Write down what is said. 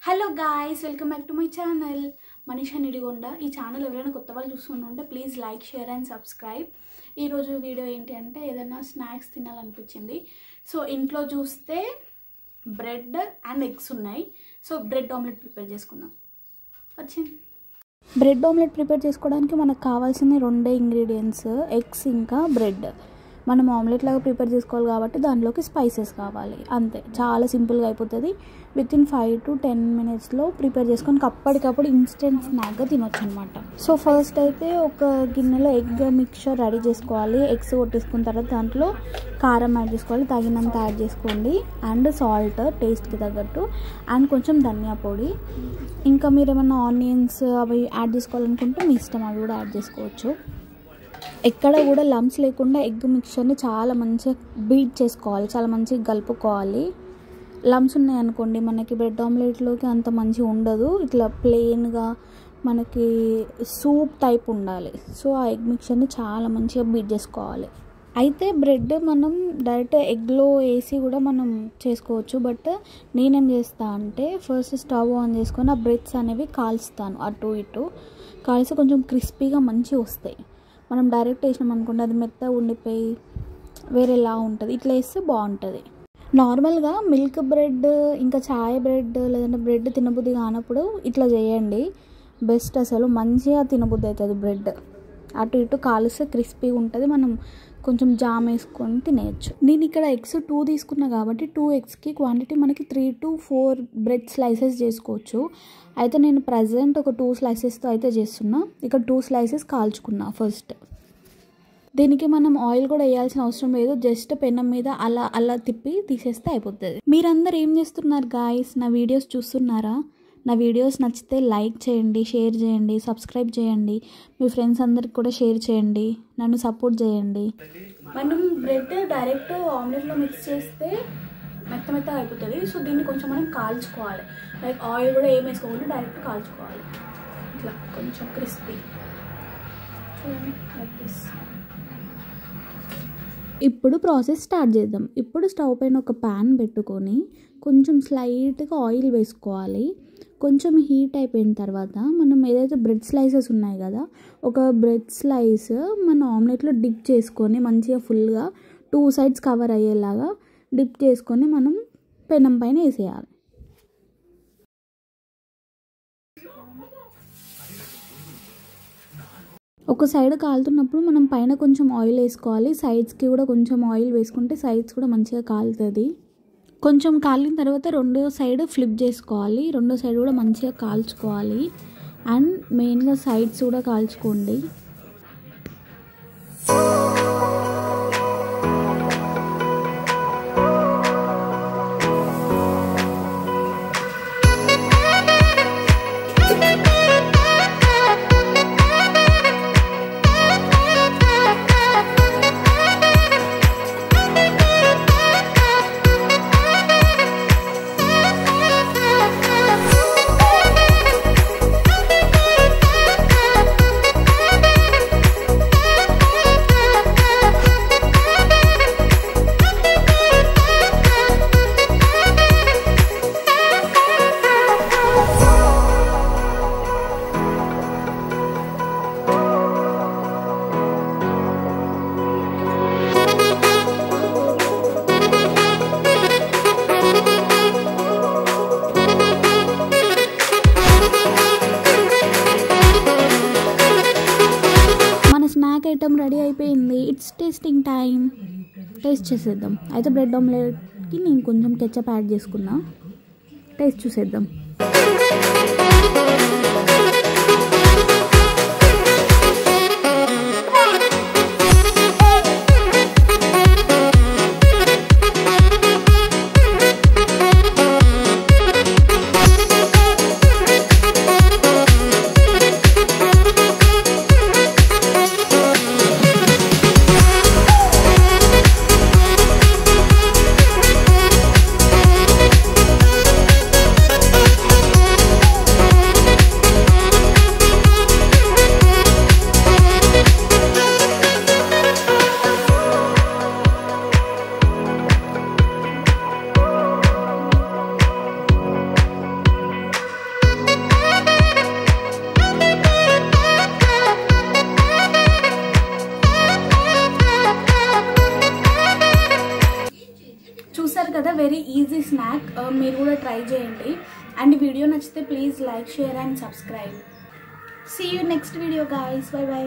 Hello guys, welcome back to my channel Manisha Nidigonda. ఈ channel ఎవరైనా కొత్త వాళ్ళు చూస్తుంటే please like, share and subscribe. ఈరోజు వీడియో ఏంటి అంటే ఏదైనా స్నాక్స్ తినాలనిపించింది. సో ఇంట్లో చూస్తే బ్రెడ్ అండ్ ఎగ్స్ ఉన్నాయి. సో బ్రెడ్ ఆమ్లెట్ ప్రిపేర్ చేసుకుందాం. వచ్చింది. బ్రెడ్ ఆమ్లెట్ ప్రిపేర్ చేసుకోవడానికి మనకు కావాల్సిన రెండే ఇంగ్రీడియంట్స్, ఎగ్స్ ఇంకా బ్రెడ్. మనం ఆమ్లెట్ లాగా ప్రిపేర్ చేసుకోవాలి కాబట్టి దాంట్లోకి స్పైసెస్ కావాలి, అంతే. చాలా సింపుల్గా అయిపోతుంది. వితిన్ 5 to 10 minutesలో ప్రిపేర్ చేసుకొని అప్పటికప్పుడు ఇన్స్టెంట్ స్నాక్గా తినొచ్చు అనమాట. సో ఫస్ట్ అయితే ఒక గిన్నెలో ఎగ్ మిక్చర్ రెడీ చేసుకోవాలి. ఎగ్స్ కొట్టేసుకున్న తర్వాత దాంట్లో కారం యాడ్ చేసుకోవాలి, తగినంత యాడ్ చేసుకోండి. అండ్ సాల్ట్ టేస్ట్కి తగ్గట్టు, అండ్ కొంచెం ధనియా పొడి. ఇంకా మీరు ఏమన్నా ఆనియన్స్ అవి యాడ్ చేసుకోవాలనుకుంటే మీ ఇష్టం, అవి కూడా యాడ్ చేసుకోవచ్చు. ఎక్కడ కూడా లమ్స్ లేకుండా ఎగ్ మిక్చర్ని చాలా మంచిగా బీట్ చేసుకోవాలి, చాలా మంచిగా కలుపుకోవాలి. లమ్స్ ఉన్నాయనుకోండి మనకి బ్రెడ్ ఆమ్లెట్లోకి అంత మంచిగా ఉండదు. ఇట్లా ప్లెయిన్గా మనకి సూప్ టైప్ ఉండాలి. సో ఆ ఎగ్ మిక్చర్ని చాలా మంచిగా బీట్ చేసుకోవాలి. అయితే బ్రెడ్ మనం డైరెక్ట్ ఎగ్లో వేసి కూడా మనం చేసుకోవచ్చు. బట్ నేనేం చేస్తా అంటే ఫస్ట్ స్టవ్ ఆన్ చేసుకొని ఆ బ్రెడ్స్ అనేవి కాల్స్తాను, అటు ఇటు కాల్చి కొంచెం క్రిస్పీగా మంచిగా వస్తాయి. మనం డైరెక్ట్ వేసినాం అనుకోండి అది మెత్తగా ఉండిపోయి వేరేలా ఉంటుంది. ఇట్లా వేస్తే బాగుంటుంది. నార్మల్గా మిల్క్ బ్రెడ్ ఇంకా చాయ్ బ్రెడ్ లేదంటే బ్రెడ్ తినబుద్ధి కానప్పుడు ఇట్లా చేయండి, బెస్ట్. అసలు మంచిగా తినబుద్ధి అవుతుంది బ్రెడ్. అటు ఇటు కాలుస్తే క్రిస్పీగా ఉంటుంది. మనం కొంచెం జామ్ వేసుకొని తినేయచ్చు. నేను ఇక్కడ ఎగ్స్ 2 తీసుకున్నా కాబట్టి 2 ఎగ్స్కి క్వాంటిటీ మనకి 3 to 4 బ్రెడ్ స్లైసెస్ చేసుకోవచ్చు. అయితే నేను ప్రజెంట్ ఒక 2 స్లైసెస్తో అయితే చేస్తున్నా. ఇక్కడ 2 స్లైసెస్ కాల్చుకున్నా ఫస్ట్. దీనికి మనం ఆయిల్ కూడా వేయాల్సిన అవసరం లేదు, జస్ట్ పెనం మీద అలా అలా తిప్పి తీసేస్తే అయిపోతుంది. మీరందరూ ఏం చేస్తున్నారు గాయ్స్? నా వీడియోస్ చూస్తున్నారా? నా వీడియోస్ నచ్చితే లైక్ చేయండి, షేర్ చేయండి, సబ్స్క్రైబ్ చేయండి. మీ ఫ్రెండ్స్ అందరికి కూడా షేర్ చేయండి, నన్ను సపోర్ట్ చేయండి. మనం బ్రెడ్ డైరెక్ట్ ఆమ్లెట్లో మిక్స్ చేస్తే మెత్తగా అయిపోతుంది. సో దీన్ని కొంచెం మనం కాల్చుకోవాలి. లైక్ ఆయిల్ కూడా ఏం వేసుకోకుండా డైరెక్ట్ కాల్చుకోవాలి. ఇట్లా కొంచెం క్రిస్పీ చూడండి, లైక్ దిస్. ఇప్పుడు ప్రాసెస్ స్టార్ట్ చేద్దాం. ఇప్పుడు స్టవ్ పైన ఒక ప్యాన్ పెట్టుకొని కొంచెం స్లైట్గా ఆయిల్ వేసుకోవాలి. కొంచెం హీట్ అయిపోయిన తర్వాత మనం ఏదైతే బ్రెడ్ స్లైసెస్ ఉన్నాయి కదా, ఒక బ్రెడ్ స్లైస్ మన ఆమ్లెట్లో డిప్ చేసుకొని మంచిగా ఫుల్గా 2 sides కవర్ అయ్యేలాగా డిప్ చేసుకొని మనం పెనం పైన వేసేయాలి. ఒక సైడ్ కాలుతున్నప్పుడు మనం పైన కొంచెం ఆయిల్ వేసుకోవాలి, సైడ్స్కి కూడా కొంచెం ఆయిల్ వేసుకుంటే సైడ్స్ కూడా మంచిగా కాలుతుంది. కొంచెం కాలిన తర్వాత రెండో సైడ్ ఫ్లిప్ చేసుకోవాలి, రెండో సైడ్ కూడా మంచిగా కాల్చుకోవాలి. అండ్ మెయిన్గా సైడ్స్ కూడా కాల్చుకోండి. ఐటమ్ రెడీ అయిపోయింది. It's tasting time. టేస్ట్ చేసేద్దాం. అయితే బ్రెడ్ ఆమ్లెట్కి నేను కొంచెం కెచప్ యాడ్ చేసుకున్నా. టేస్ట్ చూసేద్దాం. కదా, వెరీ ఈజీ స్నాక్. మీరు కూడా ట్రై చేయండి. అండ్ వీడియో నచ్చితే please like, share and subscribe. See you next video guys. Bye by.